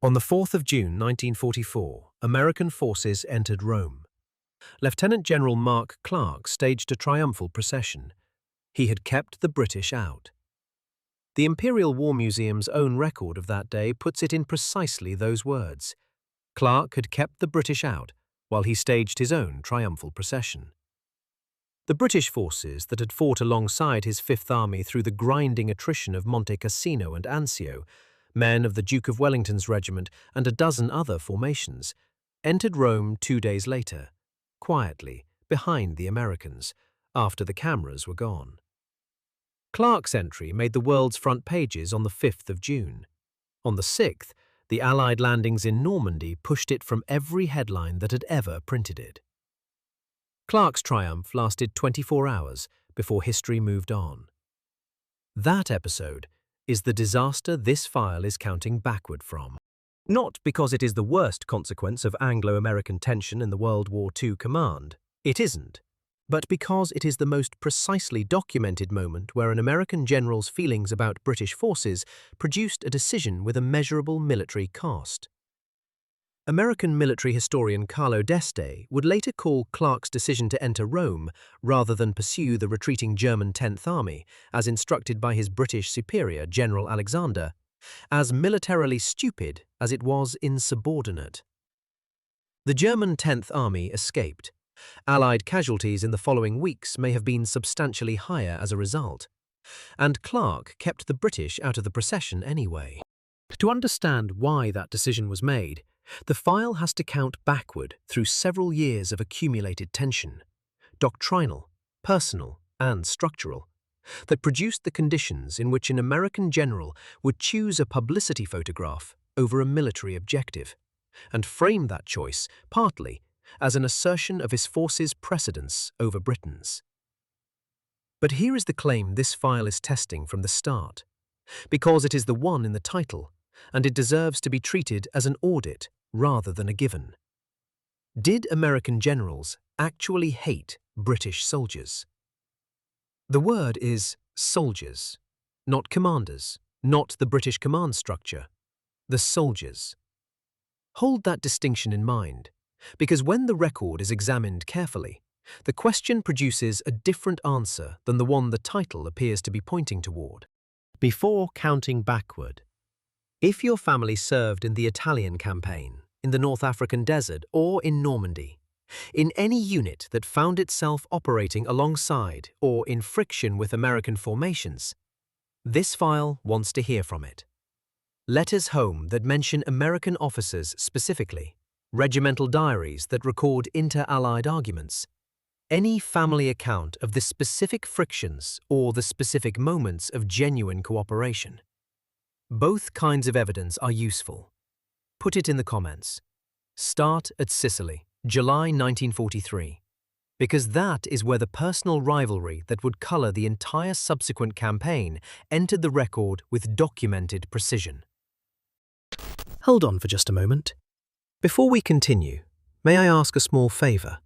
On the 4th of June 1944, American forces entered Rome. Lieutenant General Mark Clark staged a triumphal procession. He had kept the British out. The Imperial War Museum's own record of that day puts it in precisely those words. Clark had kept the British out while he staged his own triumphal procession. The British forces that had fought alongside his Fifth Army through the grinding attrition of Monte Cassino and Anzio, men of the Duke of Wellington's regiment and a dozen other formations, entered Rome 2 days later, quietly, behind the Americans, after the cameras were gone. Clark's entry made the world's front pages on the 5th of June. On the 6th, the Allied landings in Normandy pushed it from every headline that had ever printed it. Clark's triumph lasted 24 hours before history moved on. That episode is the disaster this file is counting backward from. Not because it is the worst consequence of Anglo-American tension in the World War II command. It isn't. But because it is the most precisely documented moment where an American general's feelings about British forces produced a decision with a measurable military cost. American military historian Carlo D'Este would later call Clark's decision to enter Rome rather than pursue the retreating German 10th Army, as instructed by his British superior General Alexander, as militarily stupid as it was insubordinate. The German 10th Army escaped. Allied casualties in the following weeks may have been substantially higher as a result, and Clark kept the British out of the procession anyway. To understand why that decision was made, the file has to count backward through several years of accumulated tension, doctrinal, personal, and structural, that produced the conditions in which an American general would choose a publicity photograph over a military objective, and frame that choice, partly, as an assertion of his force's precedence over Britain's. But here is the claim this file is testing from the start, because it is the one in the title, and it deserves to be treated as an audit rather than a given. Did American generals actually hate British soldiers? The word is soldiers, not commanders, not the British command structure, the soldiers. Hold that distinction in mind, because when the record is examined carefully, the question produces a different answer than the one the title appears to be pointing toward. Before counting backward, if your family served in the Italian campaign, in the North African desert, or in Normandy, in any unit that found itself operating alongside or in friction with American formations, this file wants to hear from it. Letters home that mention American officers specifically, regimental diaries that record inter-Allied arguments, any family account of the specific frictions or the specific moments of genuine cooperation. Both kinds of evidence are useful. Put it in the comments. Start at Sicily, July 1943, because that is where the personal rivalry that would color the entire subsequent campaign entered the record with documented precision. Hold on for just a moment. Before we continue, may I ask a small favor?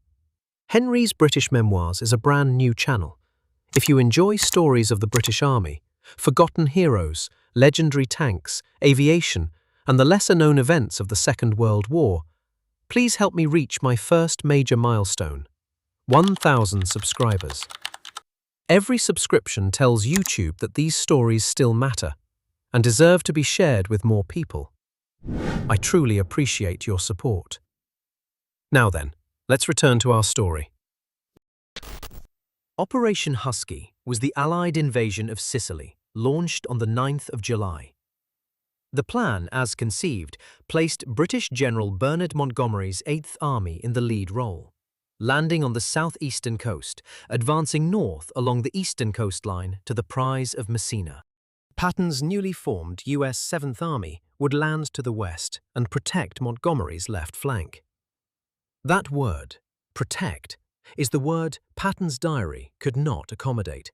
Henry's British Memoirs is a brand new channel. If you enjoy stories of the British Army, forgotten heroes, legendary tanks, aviation, and the lesser-known events of the Second World War, please help me reach my first major milestone, 1,000 subscribers. Every subscription tells YouTube that these stories still matter and deserve to be shared with more people. I truly appreciate your support. Now then, let's return to our story. Operation Husky was the Allied invasion of Sicily, launched on the 9th of July. The plan, as conceived, placed British General Bernard Montgomery's 8th Army in the lead role, landing on the southeastern coast, advancing north along the eastern coastline to the prize of Messina. Patton's newly formed US 7th Army would land to the west and protect Montgomery's left flank. That word, protect, is the word Patton's diary could not accommodate.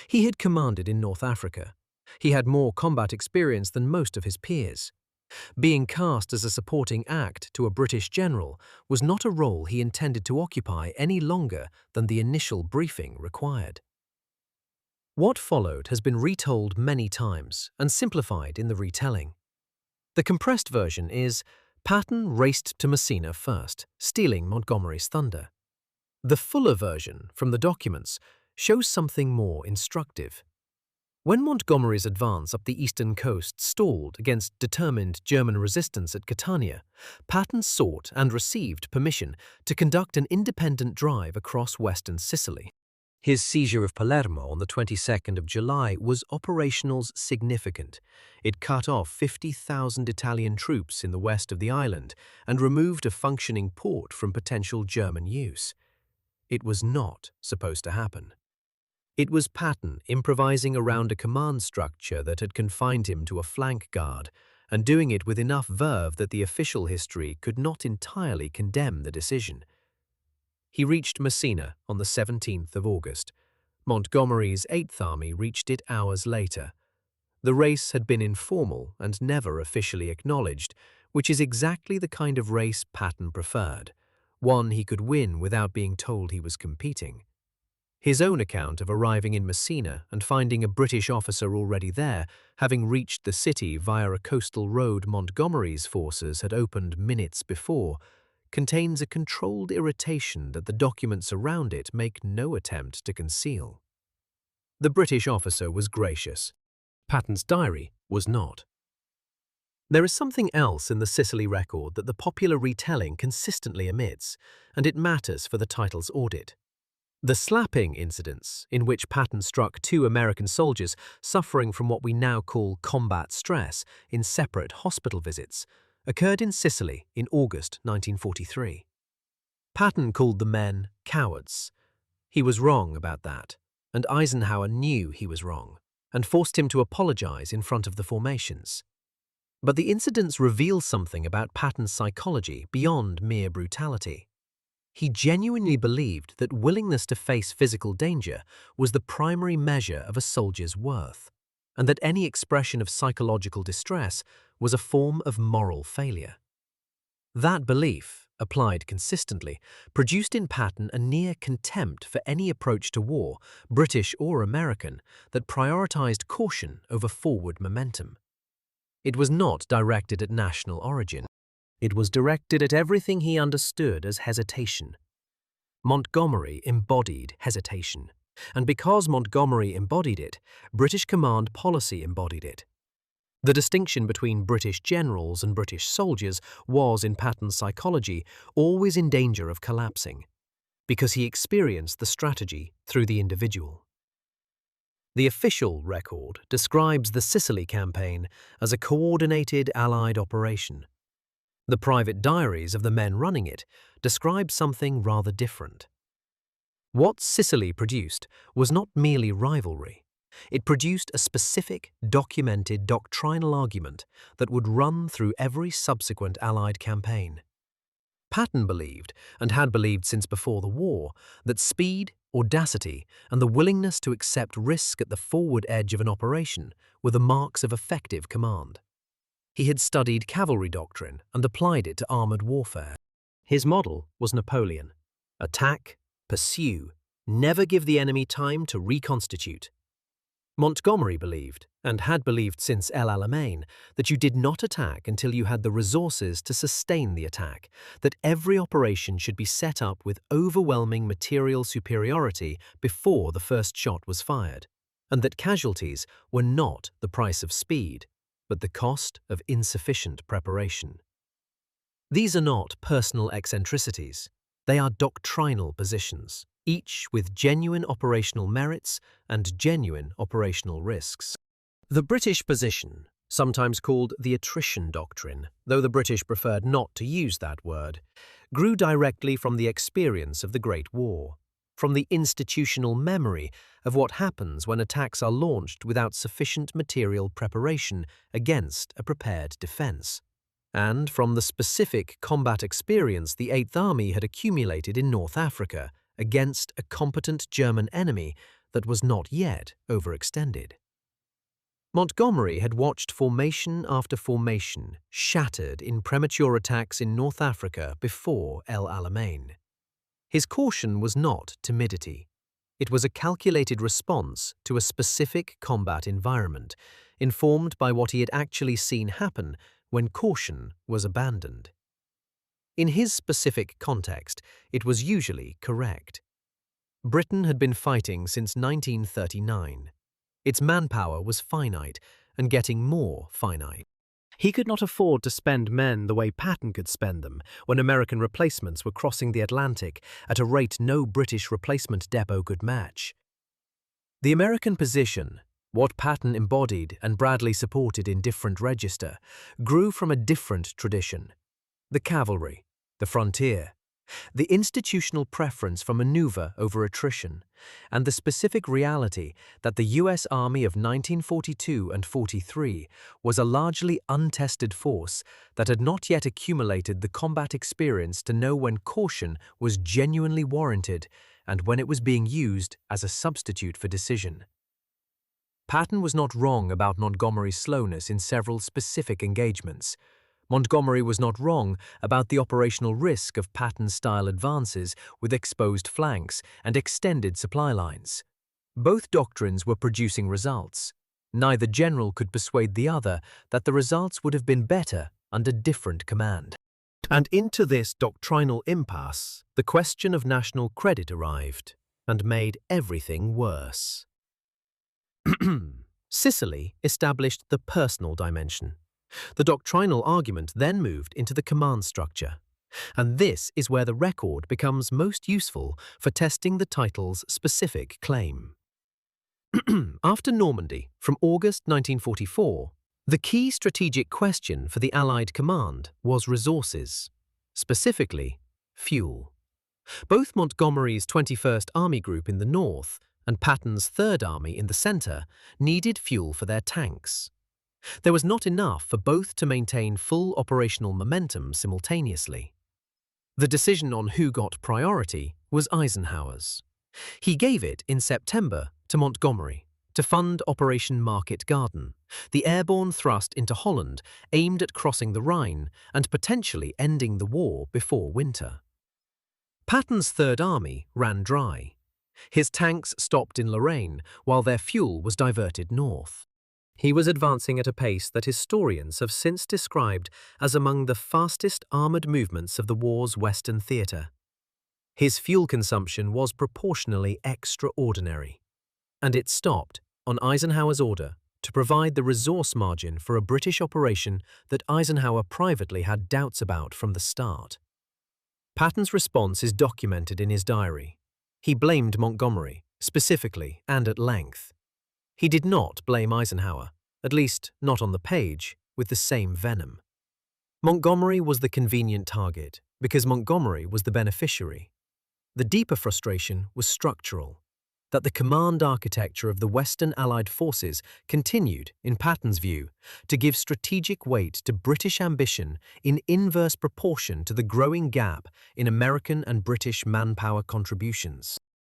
He had commanded in North Africa. He had more combat experience than most of his peers. Being cast as a supporting act to a British general was not a role he intended to occupy any longer than the initial briefing required. What followed has been retold many times and simplified in the retelling. The compressed version is Patton raced to Messina first, stealing Montgomery's thunder. The fuller version, from the documents, shows something more instructive. When Montgomery's advance up the eastern coast stalled against determined German resistance at Catania, Patton sought and received permission to conduct an independent drive across western Sicily. His seizure of Palermo on the 22nd of July was operationally significant. It cut off 50,000 Italian troops in the west of the island and removed a functioning port from potential German use. It was not supposed to happen. It was Patton improvising around a command structure that had confined him to a flank guard, and doing it with enough verve that the official history could not entirely condemn the decision. He reached Messina on the 17th of August. Montgomery's Eighth Army reached it hours later. The race had been informal and never officially acknowledged, which is exactly the kind of race Patton preferred, one he could win without being told he was competing. His own account of arriving in Messina and finding a British officer already there, having reached the city via a coastal road Montgomery's forces had opened minutes before, contains a controlled irritation that the documents around it make no attempt to conceal. The British officer was gracious. Patton's diary was not. There is something else in the Sicily record that the popular retelling consistently omits, and it matters for the title's audit. The slapping incidents, in which Patton struck 2 American soldiers suffering from what we now call combat stress in separate hospital visits, occurred in Sicily in August 1943. Patton called the men cowards. He was wrong about that, and Eisenhower knew he was wrong, and forced him to apologize in front of the formations. But the incidents reveal something about Patton's psychology beyond mere brutality. He genuinely believed that willingness to face physical danger was the primary measure of a soldier's worth, and that any expression of psychological distress was a form of moral failure. That belief, applied consistently, produced in Patton a near contempt for any approach to war, British or American, that prioritized caution over forward momentum. It was not directed at national origin. It was directed at everything he understood as hesitation. Montgomery embodied hesitation, and because Montgomery embodied it, British command policy embodied it. The distinction between British generals and British soldiers was, in Patton's psychology, always in danger of collapsing, because he experienced the strategy through the individual. The official record describes the Sicily campaign as a coordinated Allied operation. The private diaries of the men running it describe something rather different. What Sicily produced was not merely rivalry. It produced a specific, documented doctrinal argument that would run through every subsequent Allied campaign. Patton believed, and had believed since before the war, that speed, audacity, and the willingness to accept risk at the forward edge of an operation were the marks of effective command. He had studied cavalry doctrine and applied it to armoured warfare. His model was Napoleon. Attack, pursue, never give the enemy time to reconstitute. Montgomery believed, and had believed since El Alamein, that you did not attack until you had the resources to sustain the attack, that every operation should be set up with overwhelming material superiority before the first shot was fired, and that casualties were not the price of speed, but the cost of insufficient preparation. These are not personal eccentricities. They are doctrinal positions, each with genuine operational merits and genuine operational risks. The British position, sometimes called the attrition doctrine, though the British preferred not to use that word, grew directly from the experience of the Great War, from the institutional memory of what happens when attacks are launched without sufficient material preparation against a prepared defense, and from the specific combat experience the Eighth Army had accumulated in North Africa against a competent German enemy that was not yet overextended. Montgomery had watched formation after formation shattered in premature attacks in North Africa before El Alamein. His caution was not timidity. It was a calculated response to a specific combat environment, informed by what he had actually seen happen when caution was abandoned. In his specific context, it was usually correct. Britain had been fighting since 1939. Its manpower was finite and getting more finite. He could not afford to spend men the way Patton could spend them when American replacements were crossing the Atlantic at a rate no British replacement depot could match. The American position, what Patton embodied and Bradley supported in different register, grew from a different tradition. The cavalry, the frontier, the institutional preference for maneuver over attrition, and the specific reality that the U.S. Army of 1942 and 43 was a largely untested force that had not yet accumulated the combat experience to know when caution was genuinely warranted and when it was being used as a substitute for decision. Patton was not wrong about Montgomery's slowness in several specific engagements. Montgomery was not wrong about the operational risk of Patton-style advances with exposed flanks and extended supply lines. Both doctrines were producing results. Neither general could persuade the other that the results would have been better under different command. And into this doctrinal impasse, the question of national credit arrived and made everything worse. Sicily established the personal dimension. The doctrinal argument then moved into the command structure, and this is where the record becomes most useful for testing the title's specific claim. After Normandy, from August 1944, the key strategic question for the Allied command was resources, specifically fuel. Both Montgomery's 21st Army Group in the north and Patton's 3rd Army in the center needed fuel for their tanks. There was not enough for both to maintain full operational momentum simultaneously. The decision on who got priority was Eisenhower's. He gave it in September to Montgomery to fund Operation Market Garden, the airborne thrust into Holland aimed at crossing the Rhine and potentially ending the war before winter. Patton's 3rd Army ran dry. His tanks stopped in Lorraine while their fuel was diverted north. He was advancing at a pace that historians have since described as among the fastest armoured movements of the war's Western theatre. His fuel consumption was proportionally extraordinary, and it stopped, on Eisenhower's order, to provide the resource margin for a British operation that Eisenhower privately had doubts about from the start. Patton's response is documented in his diary. He blamed Montgomery, specifically and at length. He did not blame Eisenhower, at least not on the page, with the same venom. Montgomery was the convenient target because Montgomery was the beneficiary. The deeper frustration was structural, that the command architecture of the Western Allied forces continued, in Patton's view, to give strategic weight to British ambition in inverse proportion to the growing gap in American and British manpower contributions.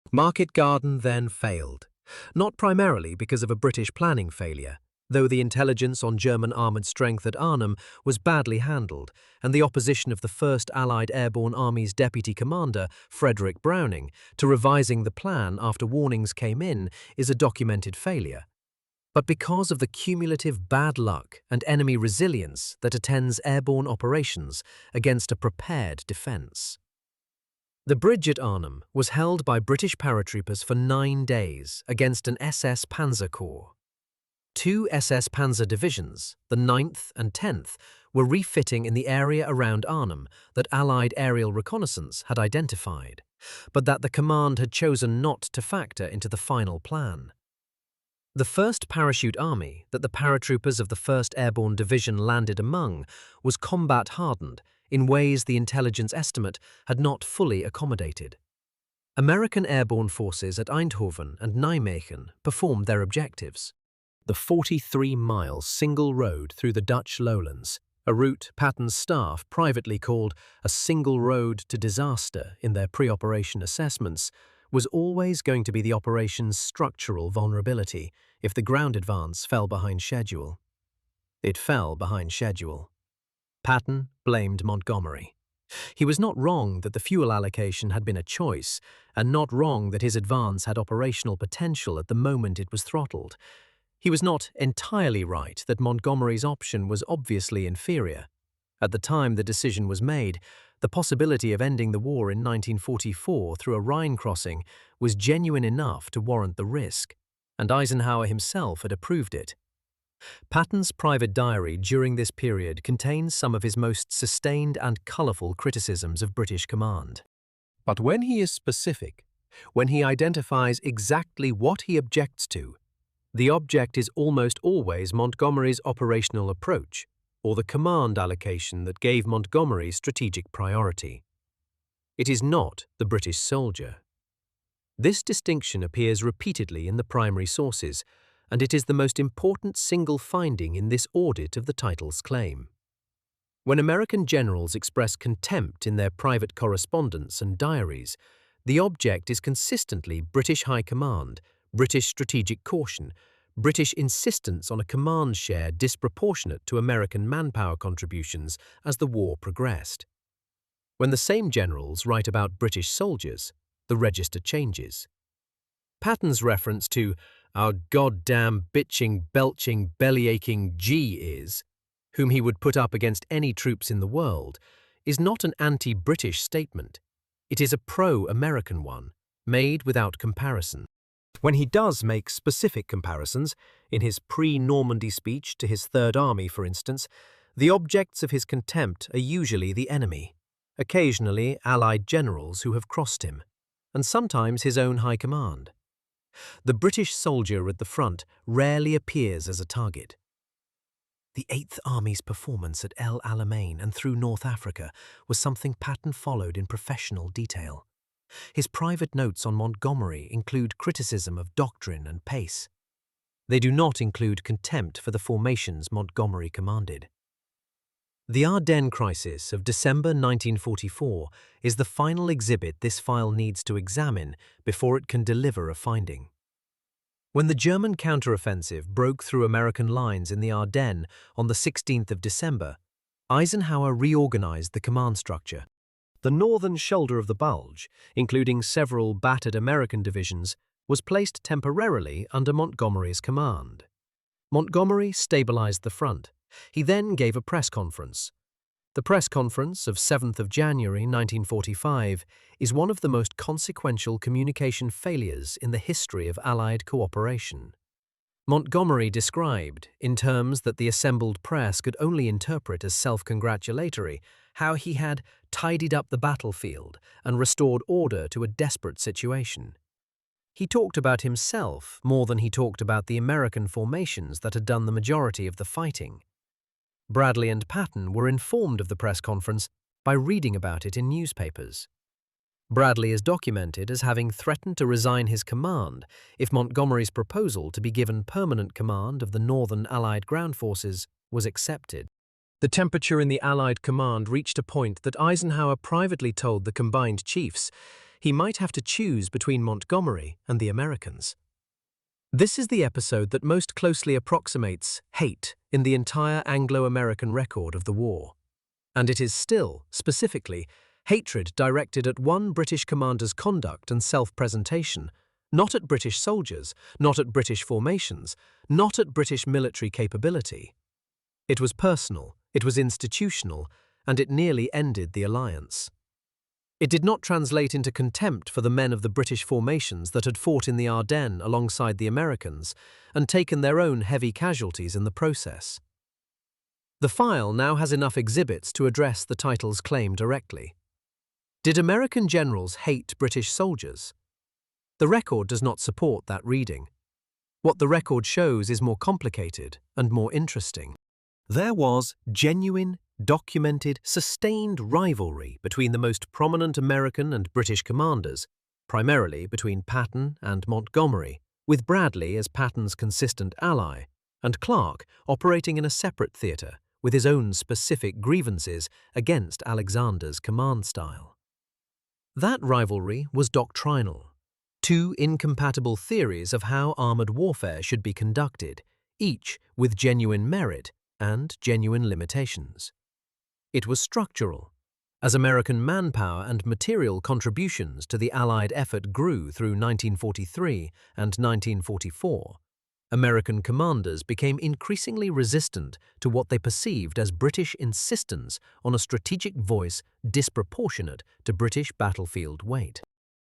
Market Garden then failed. Not primarily because of a British planning failure, though the intelligence on German armoured strength at Arnhem was badly handled, and the opposition of the 1st Allied Airborne Army's deputy commander, Frederick Browning, to revising the plan after warnings came in is a documented failure, but because of the cumulative bad luck and enemy resilience that attends airborne operations against a prepared defence. The bridge at Arnhem was held by British paratroopers for 9 days against an SS Panzer Corps. 2 SS Panzer divisions, the 9th and 10th, were refitting in the area around Arnhem that Allied aerial reconnaissance had identified, but that the command had chosen not to factor into the final plan. The 1st Parachute Army that the paratroopers of the 1st Airborne Division landed among was combat-hardened in ways the intelligence estimate had not fully accommodated. American airborne forces at Eindhoven and Nijmegen performed their objectives. The 43-mile single road through the Dutch lowlands, a route Patton's staff privately called a single road to disaster in their pre-operation assessments, was always going to be the operation's structural vulnerability if the ground advance fell behind schedule. It fell behind schedule. Patton blamed Montgomery. He was not wrong that the fuel allocation had been a choice, and not wrong that his advance had operational potential at the moment it was throttled. He was not entirely right that Montgomery's option was obviously inferior. At the time the decision was made, the possibility of ending the war in 1944 through a Rhine crossing was genuine enough to warrant the risk, and Eisenhower himself had approved it. Patton's private diary during this period contains some of his most sustained and colourful criticisms of British command. But when he is specific, when he identifies exactly what he objects to, the object is almost always Montgomery's operational approach, or the command allocation that gave Montgomery strategic priority. It is not the British soldier. This distinction appears repeatedly in the primary sources, and it is the most important single finding in this audit of the title's claim. When American generals express contempt in their private correspondence and diaries, the object is consistently British High Command, British strategic caution, British insistence on a command share disproportionate to American manpower contributions as the war progressed. When the same generals write about British soldiers, the register changes. Patton's reference to "our goddamn bitching, belching, belly-aching G is," whom he would put up against any troops in the world, is not an anti-British statement. It is a pro-American one, made without comparison. When he does make specific comparisons, in his pre-Normandy speech to his Third Army, for instance, the objects of his contempt are usually the enemy, occasionally Allied generals who have crossed him, and sometimes his own high command. The British soldier at the front rarely appears as a target. The Eighth Army's performance at El Alamein and through North Africa was something Patton followed in professional detail. His private notes on Montgomery include criticism of doctrine and pace. They do not include contempt for the formations Montgomery commanded. The Ardennes crisis of December 1944 is the final exhibit this file needs to examine before it can deliver a finding. When the German counteroffensive broke through American lines in the Ardennes on the 16th of December, Eisenhower reorganized the command structure. The northern shoulder of the Bulge, including several battered American divisions, was placed temporarily under Montgomery's command. Montgomery stabilized the front. He then gave a press conference. The press conference of 7th of January 1945 is one of the most consequential communication failures in the history of Allied cooperation. Montgomery described, in terms that the assembled press could only interpret as self-congratulatory, how he had tidied up the battlefield and restored order to a desperate situation. He talked about himself more than he talked about the American formations that had done the majority of the fighting. Bradley and Patton were informed of the press conference by reading about it in newspapers. Bradley is documented as having threatened to resign his command if Montgomery's proposal to be given permanent command of the Northern Allied ground forces was accepted. The temperature in the Allied command reached a point that Eisenhower privately told the combined chiefs he might have to choose between Montgomery and the Americans. This is the episode that most closely approximates hate in the entire Anglo-American record of the war. And it is still, specifically, hatred directed at one British commander's conduct and self-presentation, not at British soldiers, not at British formations, not at British military capability. It was personal, it was institutional, and it nearly ended the alliance. It did not translate into contempt for the men of the British formations that had fought in the Ardennes alongside the Americans and taken their own heavy casualties in the process. The file now has enough exhibits to address the title's claim directly. Did American generals hate British soldiers? The record does not support that reading. What the record shows is more complicated and more interesting. There was genuine, documented, sustained rivalry between the most prominent American and British commanders, primarily between Patton and Montgomery, with Bradley as Patton's consistent ally, and Clark operating in a separate theatre with his own specific grievances against Alexander's command style. That rivalry was doctrinal. Two incompatible theories of how armoured warfare should be conducted, each with genuine merit and genuine limitations. It was structural. As American manpower and material contributions to the Allied effort grew through 1943 and 1944, American commanders became increasingly resistant to what they perceived as British insistence on a strategic voice disproportionate to British battlefield weight.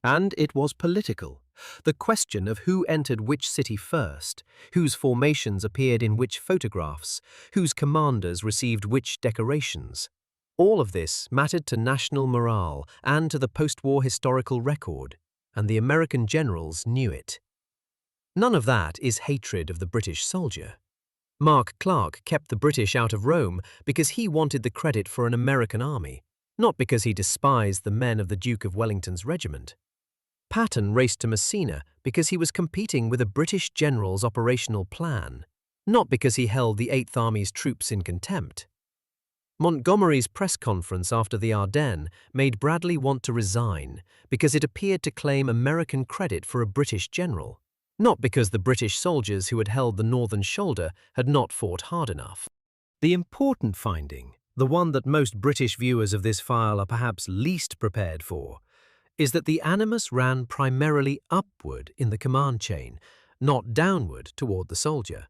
And it was political. The question of who entered which city first, whose formations appeared in which photographs, whose commanders received which decorations. All of this mattered to national morale and to the post-war historical record, and the American generals knew it. None of that is hatred of the British soldier. Mark Clark kept the British out of Rome because he wanted the credit for an American army, not because he despised the men of the Duke of Wellington's regiment. Patton raced to Messina because he was competing with a British general's operational plan, not because he held the Eighth Army's troops in contempt. Montgomery's press conference after the Ardennes made Bradley want to resign because it appeared to claim American credit for a British general, not because the British soldiers who had held the northern shoulder had not fought hard enough. The important finding, the one that most British viewers of this file are perhaps least prepared for, is that the animus ran primarily upward in the command chain, not downward toward the soldier.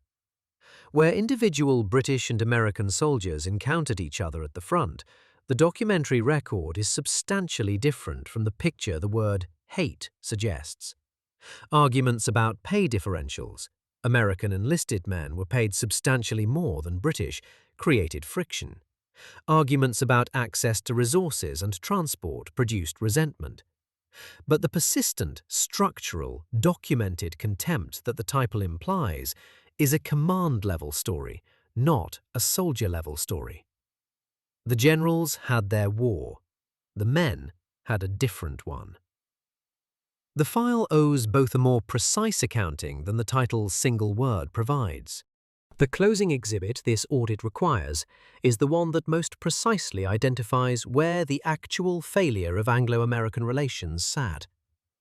Where individual British and American soldiers encountered each other at the front, the documentary record is substantially different from the picture the word hate suggests. Arguments about pay differentials, American enlisted men were paid substantially more than British, created friction. Arguments about access to resources and transport produced resentment. But the persistent, structural, documented contempt that the title implies is a command-level story, not a soldier-level story. The generals had their war. The men had a different one. The file owes both a more precise accounting than the title's single word provides. The closing exhibit this audit requires is the one that most precisely identifies where the actual failure of Anglo-American relations sat,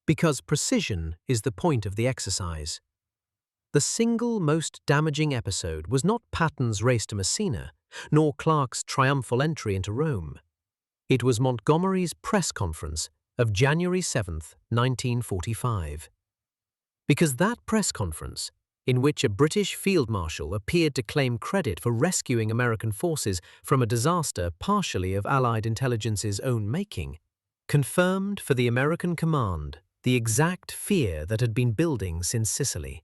because precision is the point of the exercise. The single most damaging episode was not Patton's race to Messina, nor Clark's triumphal entry into Rome. It was Montgomery's press conference of January 7, 1945. Because that press conference, in which a British field marshal appeared to claim credit for rescuing American forces from a disaster partially of Allied intelligence's own making, confirmed for the American command the exact fear that had been building since Sicily.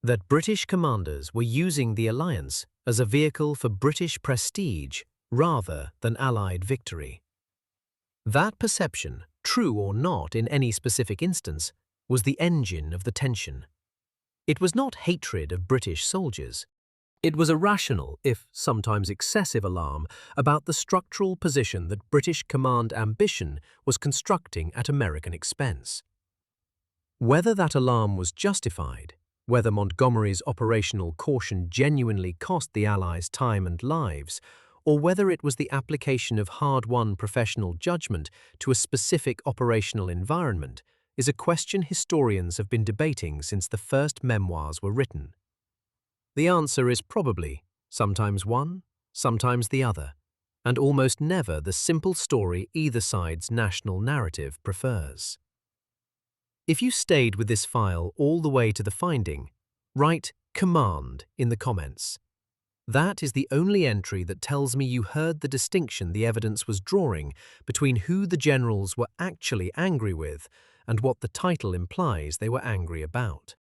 That British commanders were using the alliance as a vehicle for British prestige rather than Allied victory. That perception, true or not in any specific instance, was the engine of the tension. It was not hatred of British soldiers. It was a rational, if sometimes excessive, alarm about the structural position that British command ambition was constructing at American expense. Whether that alarm was justified, whether Montgomery's operational caution genuinely cost the Allies time and lives, or whether it was the application of hard-won professional judgment to a specific operational environment, is a question historians have been debating since the first memoirs were written. The answer is probably sometimes one, sometimes the other, and almost never the simple story either side's national narrative prefers. If you stayed with this file all the way to the finding, write "command" in the comments. That is the only entry that tells me you heard the distinction the evidence was drawing between who the generals were actually angry with and what the title implies they were angry about.